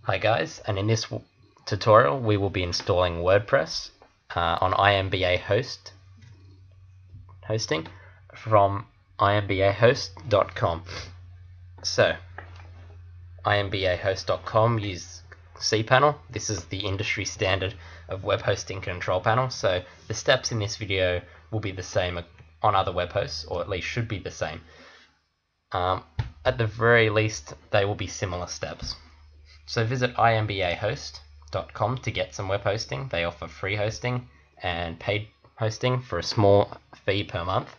Hi guys, and in this tutorial we will be installing WordPress on ImbaHost hosting from ImbaHost.com. So ImbaHost.com use cPanel. This is the industry standard of web hosting control panel, so the steps in this video will be the same on other web hosts, or at least should be the same. At the very least they will be similar steps. So visit ImbaHost.com to get some web hosting. They offer free hosting and paid hosting for a small fee per month.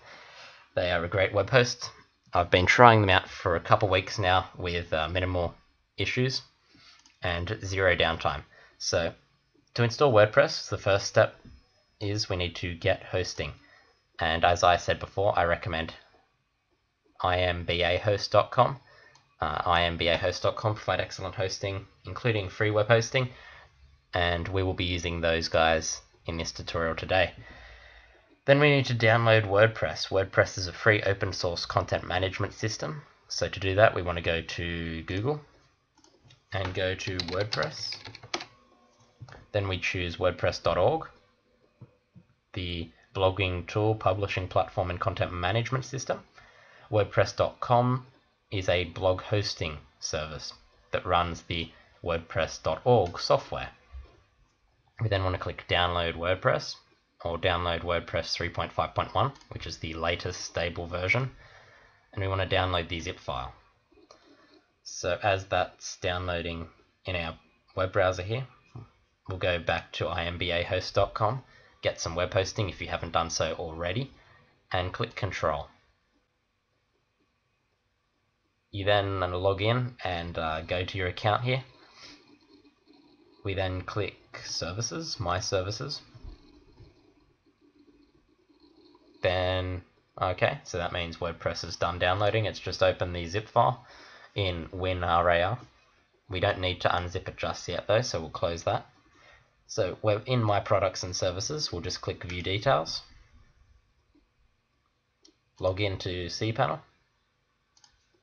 They are a great web host. I've been trying them out for a couple weeks now with minimal issues and zero downtime. So to install WordPress, the first step is we need to get hosting. And as I said before, I recommend ImbaHost.com. ImbaHost.com provide excellent hosting, including free web hosting, and we will be using those guys in this tutorial today. Then we need to download WordPress. WordPress is a free open source content management system. So to do that, we want to go to Google and go to WordPress. Then we choose WordPress.org, the blogging tool, publishing platform, and content management system. WordPress.com is a blog hosting service that runs the WordPress.org software. We then want to click download WordPress, or download WordPress 3.5.1, which is the latest stable version, and we want to download the zip file. So as that's downloading in our web browser here, we'll go back to ImbaHost.com, get some web hosting if you haven't done so already, and click Control. You then log in and go to your account here. We then click Services, My Services. Then, okay, so that means WordPress is done downloading. It's just opened the zip file in WinRAR. We don't need to unzip it just yet though, so we'll close that. So we're in My Products and Services. We'll just click View Details. Log into cPanel.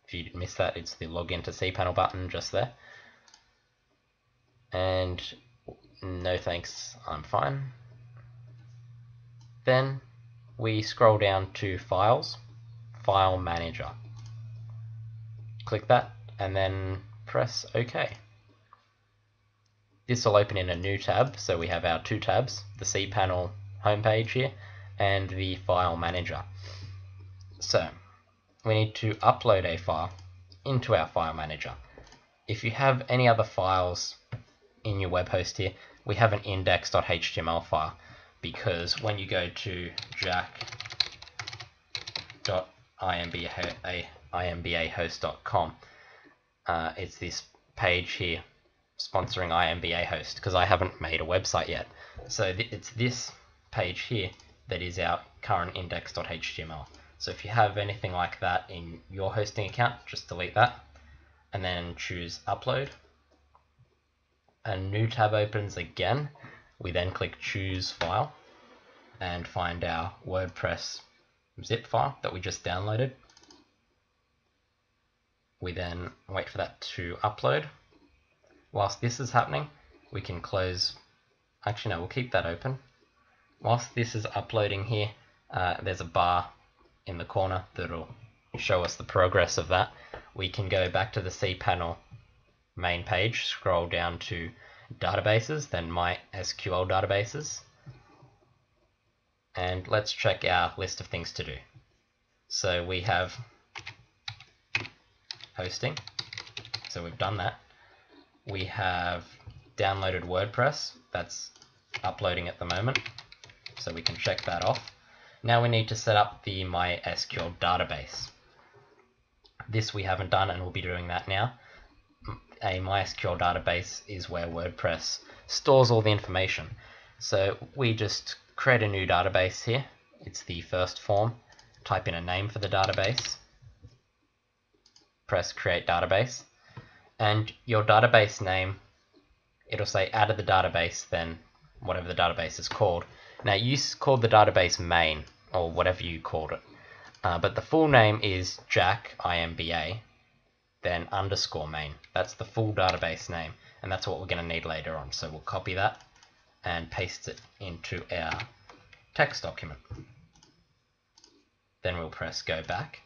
If you missed that, it's the login to cPanel button just there. And no thanks, I'm fine. Then we scroll down to Files, File Manager. Click that and then press OK. This will open in a new tab, so we have our two tabs, the cPanel homepage here and the File Manager. So we need to upload a file into our file manager. If you have any other files in your web host here, we have an index.html file, because when you go to jack.imbahost.com, it's this page here sponsoring ImbaHost, because I haven't made a website yet. So it's this page here that is our current index.html. So if you have anything like that in your hosting account, just delete that and then choose Upload. A new tab opens again. We then click Choose File and find our WordPress zip file that we just downloaded. We then wait for that to upload. Whilst this is happening, we can close. Actually, no, we'll keep that open. Whilst this is uploading here, there's a bar in the corner that'll show us the progress of that. We can go back to the cPanel main page, scroll down to databases, then MySQL databases, and let's check our list of things to do. So we have hosting, so we've done that. We have downloaded WordPress, that's uploading at the moment, so we can check that off. Now we need to set up the MySQL database. This we haven't done, and we'll be doing that now. A MySQL database is where WordPress stores all the information. So we just create a new database here. It's the first form. Type in a name for the database. Press Create Database. And your database name, it'll say add to the database, then whatever the database is called. Now you called the database main, or whatever you called it, but the full name is Jack IMBA, then underscore main. That's the full database name, and that's what we're going to need later on. So we'll copy that and paste it into our text document. Then we'll press go back.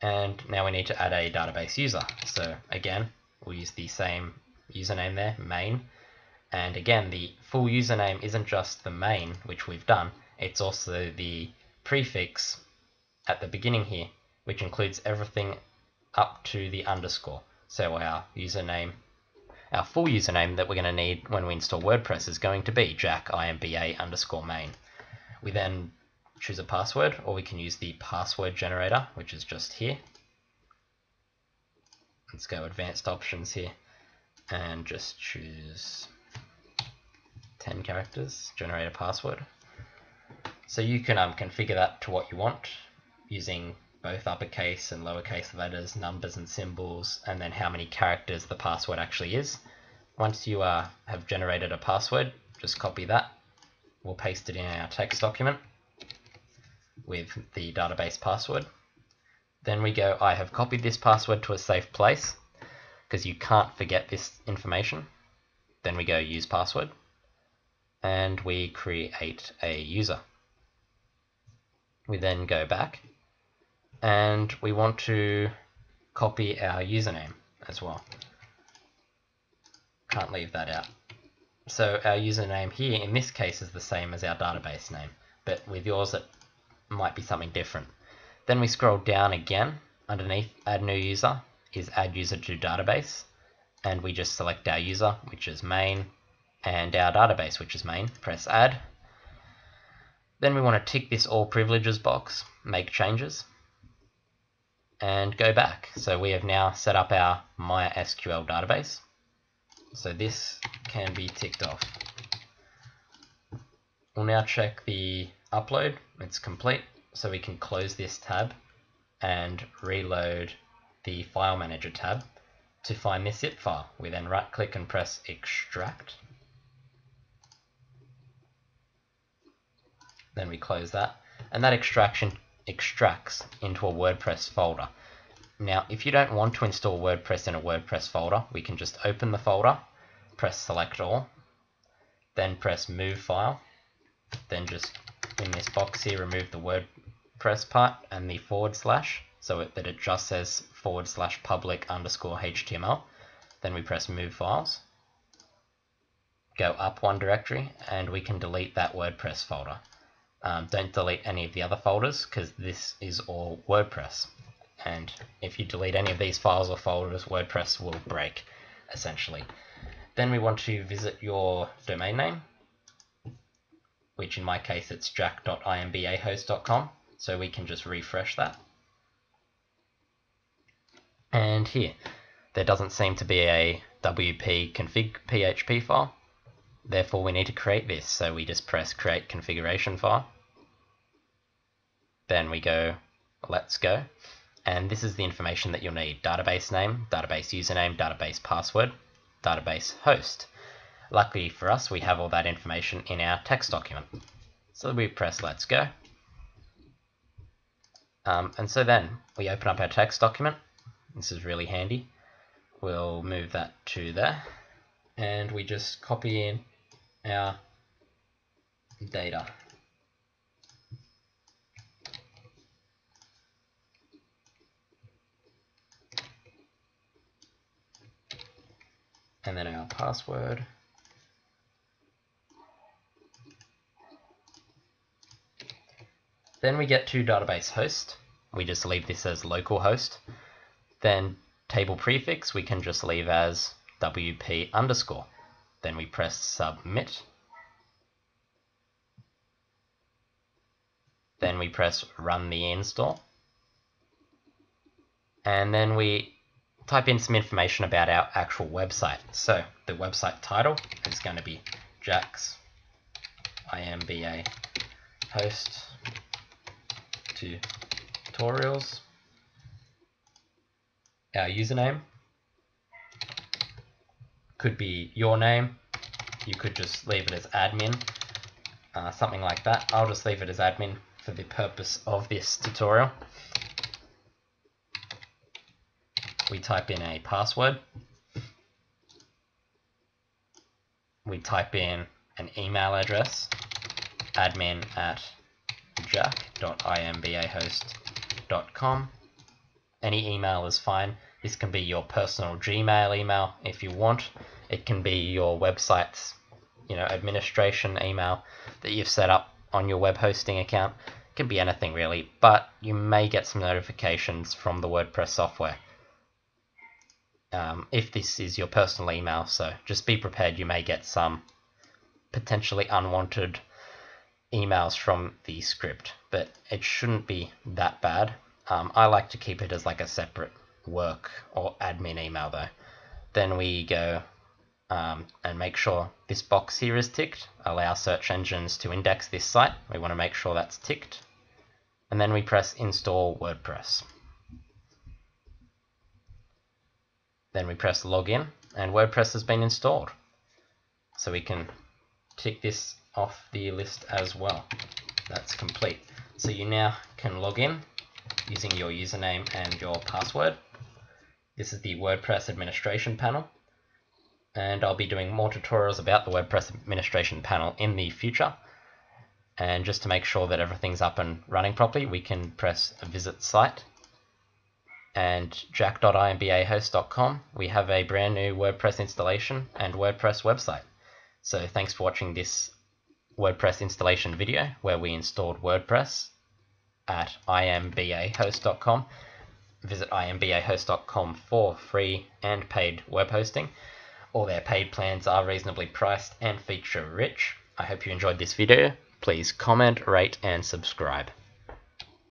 And now we need to add a database user. So again, we'll use the same username there, main. And again, the full username isn't just the main, which we've done, it's also the prefix at the beginning here, which includes everything up to the underscore. So our username, our full username that we're going to need when we install WordPress is going to be Jack IMBA_main. We then choose a password, or we can use the password generator, which is just here. Let's go advanced options here and just choose 10 characters, generate a password. So you can configure that to what you want using both uppercase and lowercase letters, numbers and symbols, and then how many characters the password actually is. Once you have generated a password, just copy that. We'll paste it in our text document with the database password. Then we go, I have copied this password to a safe place, because you can't forget this information. Then we go use password, and we create a user. We then go back, and we want to copy our username as well. Can't leave that out. So our username here in this case is the same as our database name, but with yours it might be something different. Then we scroll down again, underneath add new user is add user to database, and we just select our user, which is main, and our database, which is main. Press add. Then we want to tick this all privileges box, make changes, and go back. So we have now set up our MySQL database. So this can be ticked off. We'll now check the upload. It's complete. So we can close this tab and reload the file manager tab to find this zip file. We then right click and press extract. Then we close that, and that extraction extracts into a WordPress folder. Now, if you don't want to install WordPress in a WordPress folder, we can just open the folder, press select all, then press move file, then just in this box here remove the WordPress part and the / so that it just says /public_HTML. Then we press move files, go up one directory, and we can delete that WordPress folder. Don't delete any of the other folders, because this is all WordPress. And if you delete any of these files or folders, WordPress will break, essentially. Then we want to visit your domain name, which in my case it's jack.imbahost.com, so we can just refresh that. And here, there doesn't seem to be a wp config PHP file, therefore we need to create this, so we just press create configuration file. Then we go let's go, and this is the information that you'll need: database name, database username, database password, database host. Luckily for us, we have all that information in our text document. So we press let's go. And so then we open up our text document. This is really handy. We'll move that to there, and we just copy in our data. And then our password. Then we get to database host. We just leave this as localhost. Then table prefix we can just leave as WP_. Then we press submit. Then we press run the install. And then we type in some information about our actual website. So the website title is going to be Jack's IMBA host tutorials. Our username could be your name. You could just leave it as admin, something like that. I'll just leave it as admin for the purpose of this tutorial. we type in a password, we type in an email address, admin@jack.imbahost.com. Any email is fine. This can be your personal Gmail email if you want. It can be your website's, administration email that you've set up on your web hosting account. It can be anything really, but you may get some notifications from the WordPress software if this is your personal email, so just be prepared. You may get some potentially unwanted emails from the script, but it shouldn't be that bad. I like to keep it as like a separate work or admin email though. Then we go and make sure this box here is ticked, allow search engines to index this site. We want to make sure that's ticked. And then we press install WordPress. Then we press login, and WordPress has been installed. So we can tick this off the list as well. That's complete. So you now can log in using your username and your password. This is the WordPress administration panel, and I'll be doing more tutorials about the WordPress administration panel in the future. And just to make sure that everything's up and running properly, we can press visit site. And jack.imbahost.com, we have a brand new WordPress installation and WordPress website. So thanks for watching this WordPress installation video where we installed WordPress at imbahost.com. Visit imbahost.com for free and paid web hosting. All their paid plans are reasonably priced and feature rich. I hope you enjoyed this video. Please comment, rate, and subscribe.